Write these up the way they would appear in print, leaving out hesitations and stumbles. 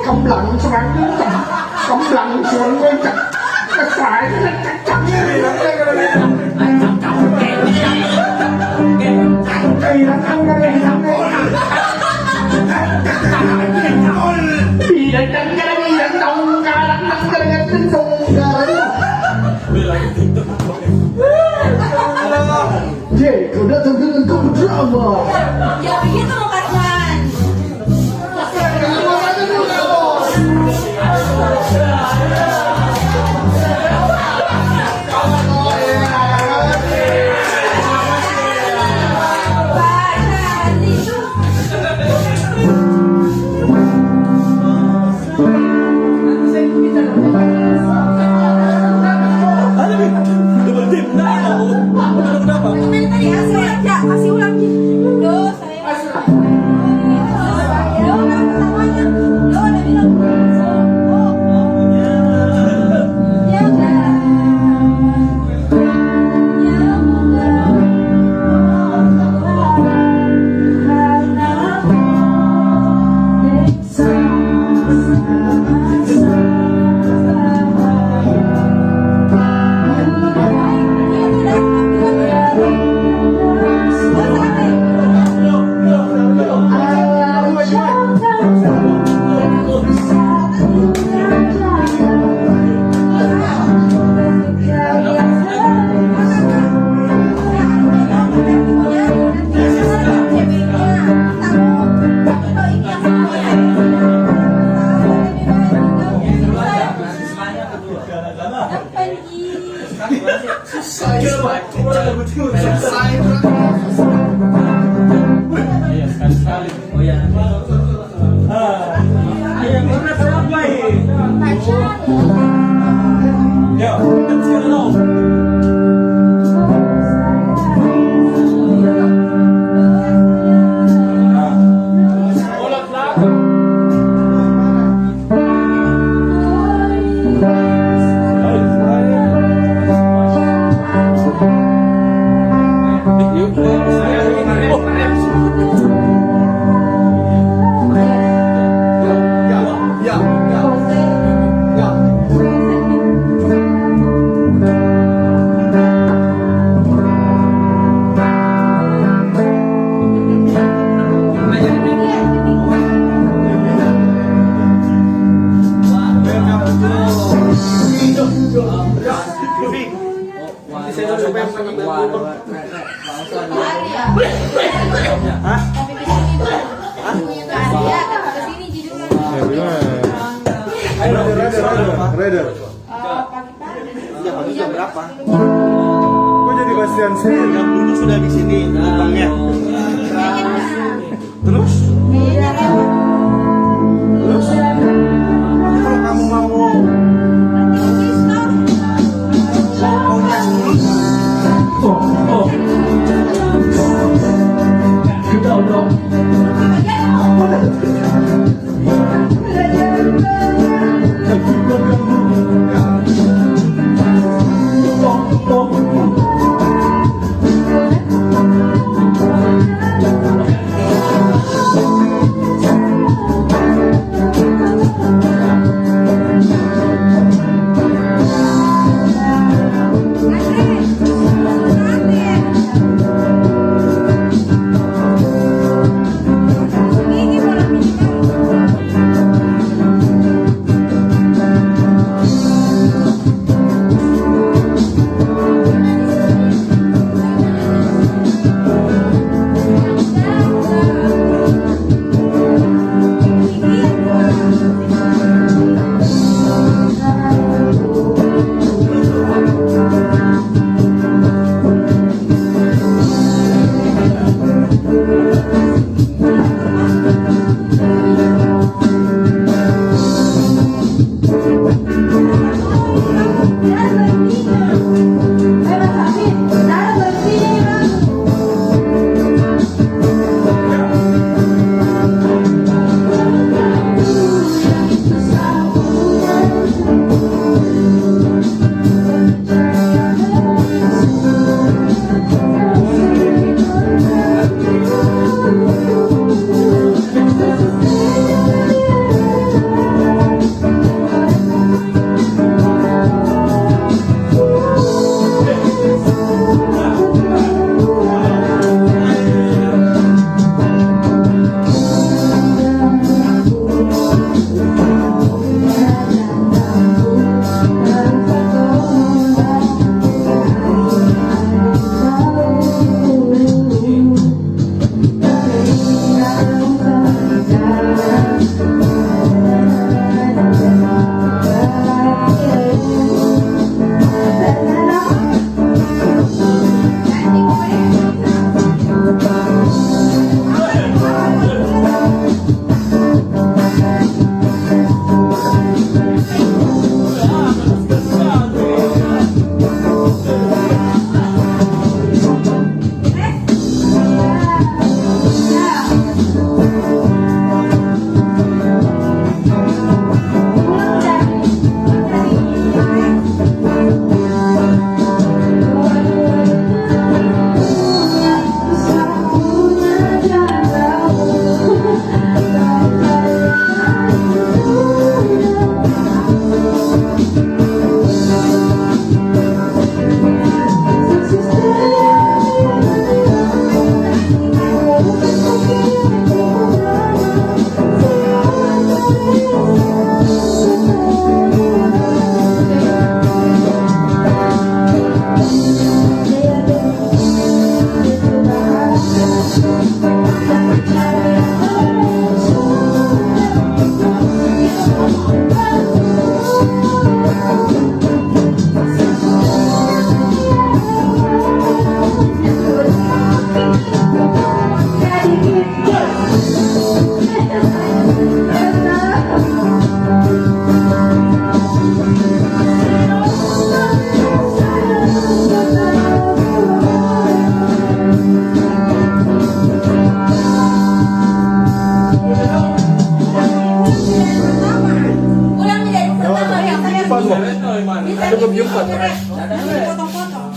Câm lặng cho bạn đứng chậm, câm lặng cho bạn quên chặt, cái phải nó chặt chặt gì lắm đây cái này, cây là ăn cái này ăn đây, vì là đánh cái này đánh đông cái đánh cái này đánh đông cái, vậy kau dah tahu dengan kau drama. Ya begitu mau kawan. Kasih ulang do saya. Do kan pertamanya. Do ada bilang. Ya udah. Rider. Pagi jam berapa? Kok jadi Bastian sih? Yang dulu sudah di sini numpangnya. Terus? Terus? Kalau kamu mau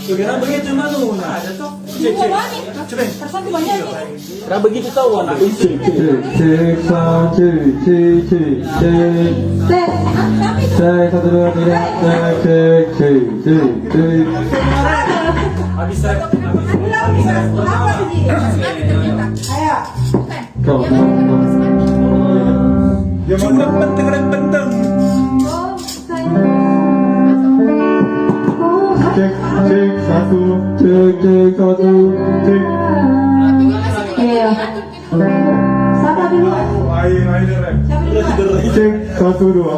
Kira begitu mana? Ada toh. Cek. Coba. Perasaan tuh banyak nih. Kira begitu tahu anak. cek sound cek satu dua tiga cek Habis saya. Apa sih? Ayo. kau Cuma benteng. cek satu cek Iya. Siapa dulu? Siapa dulu? cek satu dua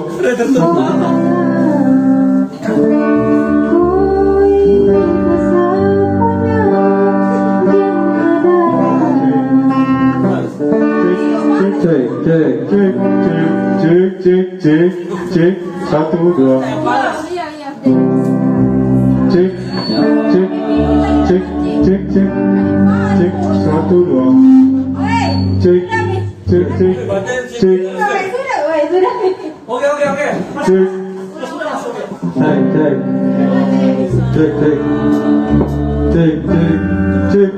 cek satu dua Iya. cek satu dua Woi. cek Sudah. Oke. cek cek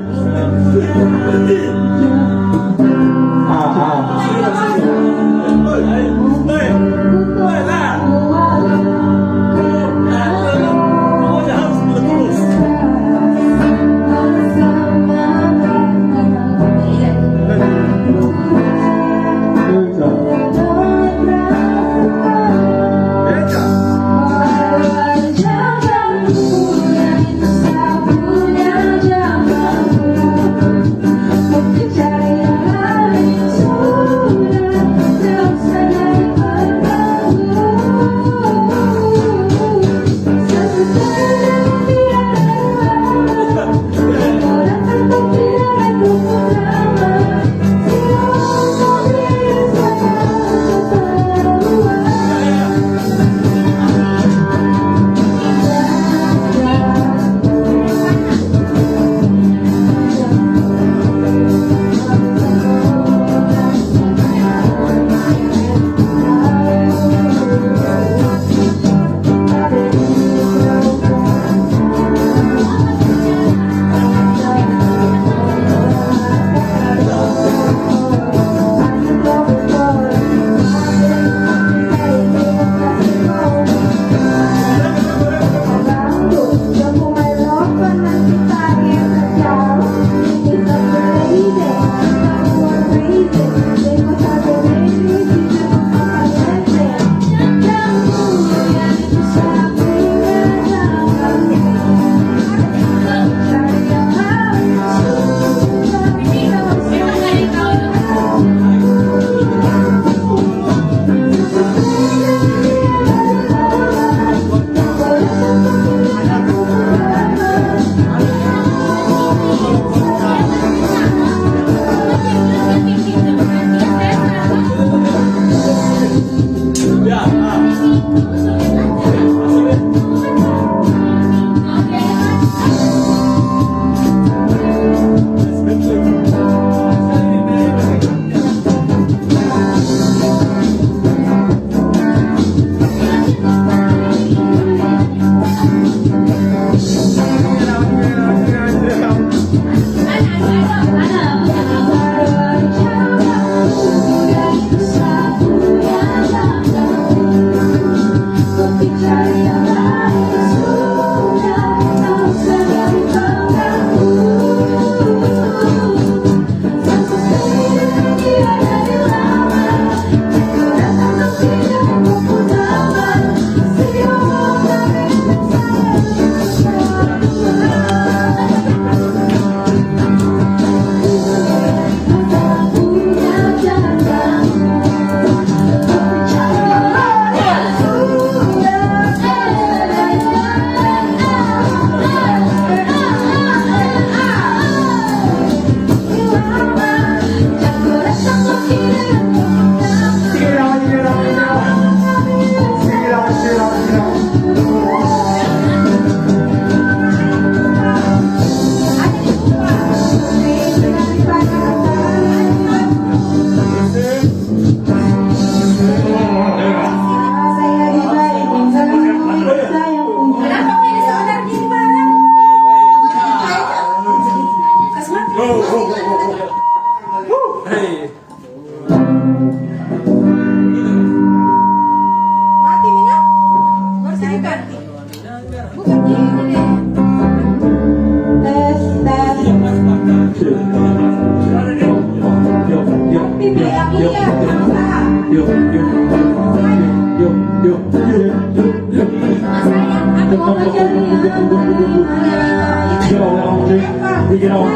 Bikin apa?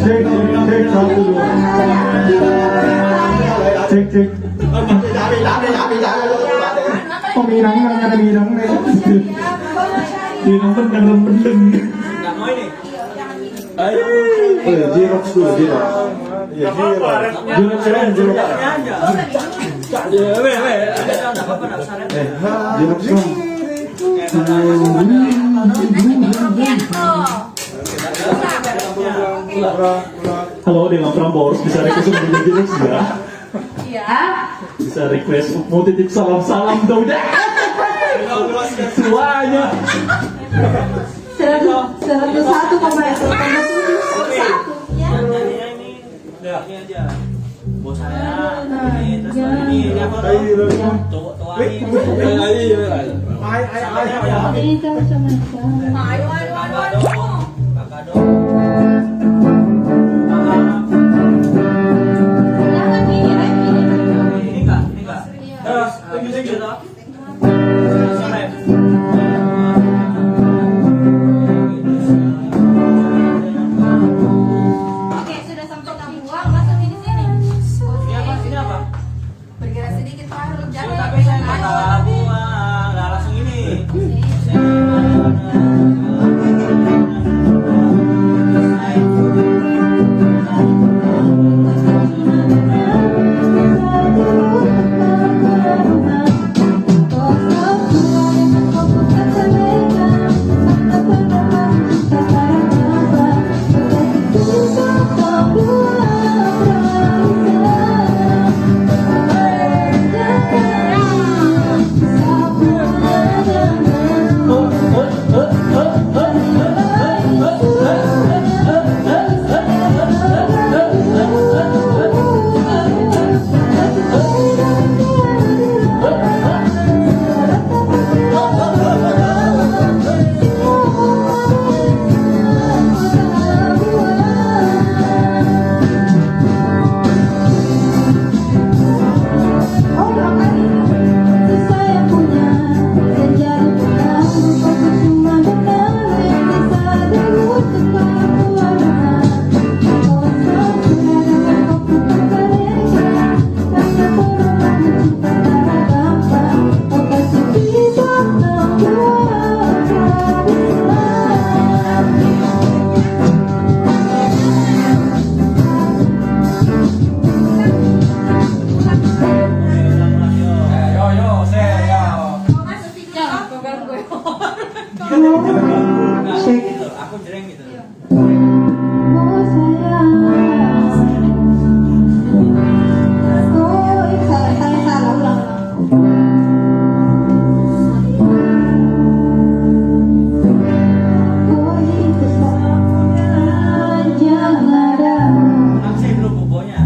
Cek, cek, 1, 2. Cek, cek. Oh, minang ada minang nih. Minang bener. Nggak mau ini. Ayo. Jirox dulu, Jirox. Iya, Jirox keren, Jirox. Ya, weh. Enggak apa-apa, enggak usah. Jirox dong. Halo, dengan Prambors bisa request untuk Jirox enggak? Iya. Bisa request mau titip salam-salam dong deh. Semuanya. 101,1. Udah, ini aja. Bos saya. Ini terus ini apa? Tua ini. Ini kan sama. Ayo. Kakak dong. Jangan ini. Ini enggak. Terus, music gitu. Oke, sudah sampai kamu buang, masuk di sini. Ini apa? Bergerak sedikit Pak, jangan Tapi saya nggak tahu, nggak langsung ini. Aku jereng gitu. Saya belum bobonya.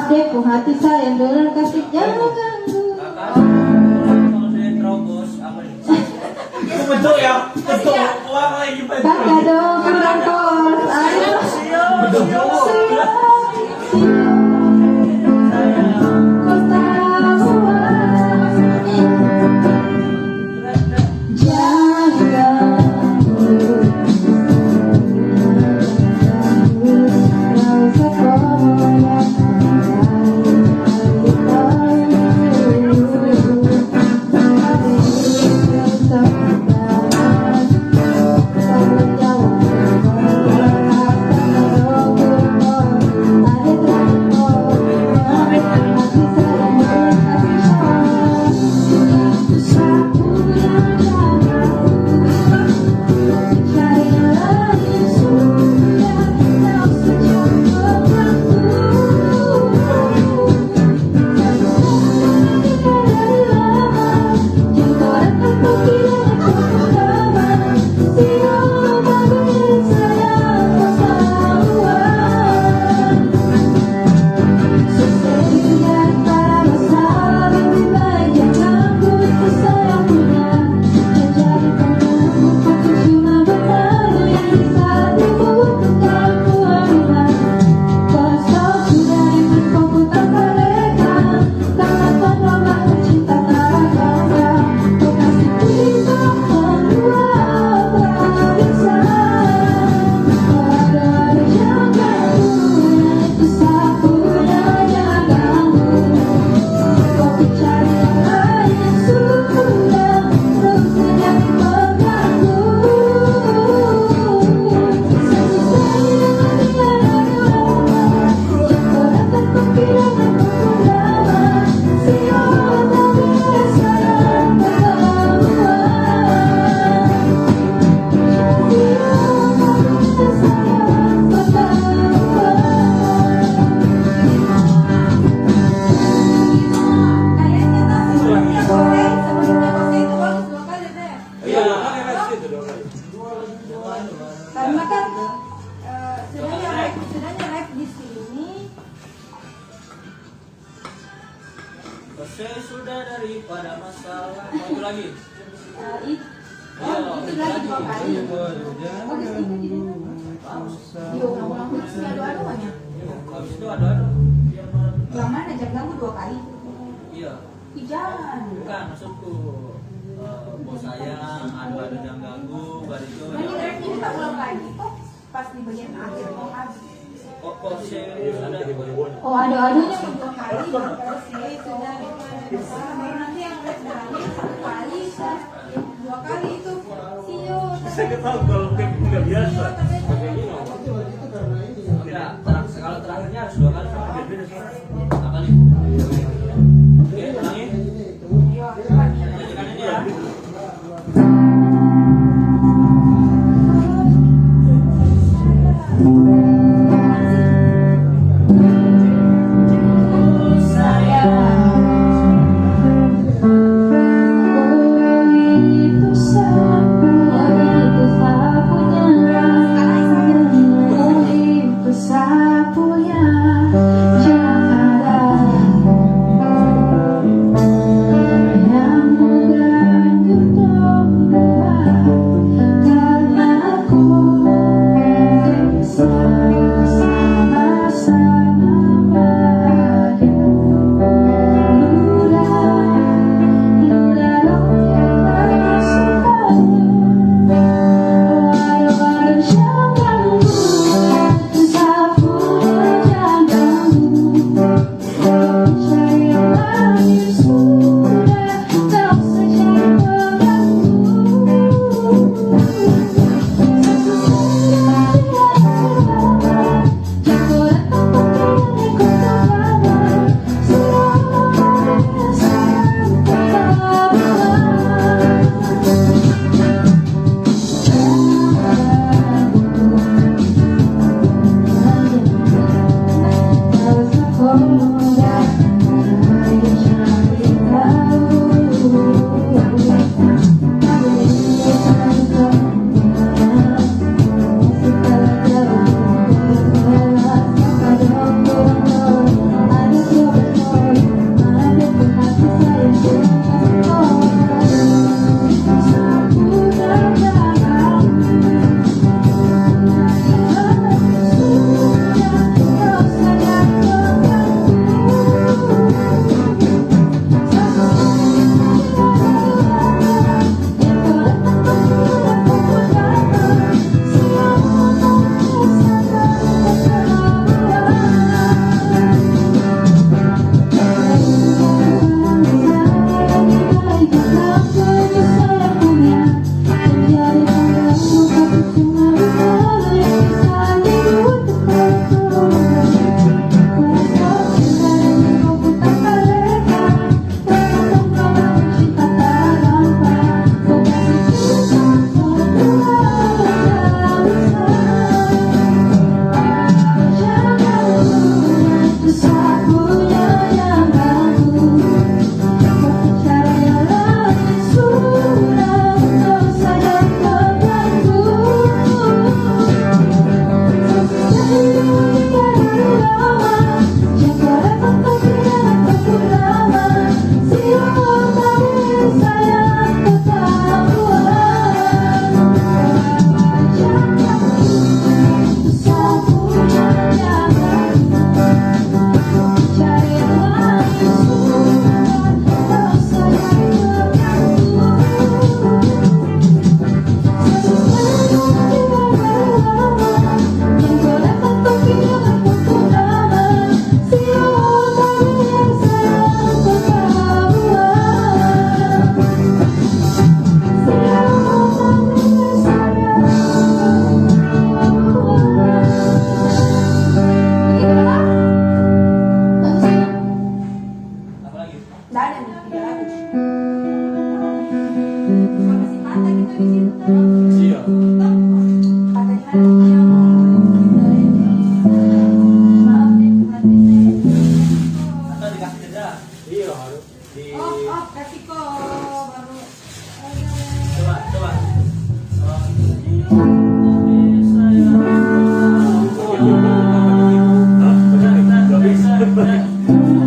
Adekku hati sayang dengan kasih jangan ganggu. Kakak, kalau saya terobos apa nih? Itu bentuk ya, bentuk uang lagi bentuk. Kakak dong kurang kos. Ayo. Bentuk Kau tahu jangan ganggu. Gak usah koyak. Karena kan sedangnya live di sini. Selesai sudah daripada masalah. Mau itu lagi? Itu lagi 2 kali. Diulang-ulang terus nggak doa-doanya. Habis itu ada. Yang mana jangan ganggu 2 kali. Iya. Ih, jangan. Bukan maksudku. Bos sayang, adu-adu jangan ganggu, baru itu. Ini live ini tak ulang lagi kok. Pas di bagian akhir mau habis. Kok serius ada di bawah? Oh, ada-adanya 2 kali terus ini sudah baru nanti yang live terakhir 1 kali 2 kali itu sio. Saya tahu kalau nggak biasa. Tidak, kalau terakhirnya harus 2 kali sama beda-beda sih. Apa nih? Oke, ulangi. Lanjutkan ini ya. Sapunya jangan ada Sama si Pata gitu di situ. Iya. Pata di mana? Maaf nih, Atau dikasih jeda. Iya, di Oh, kasih kok baru. coba. Saya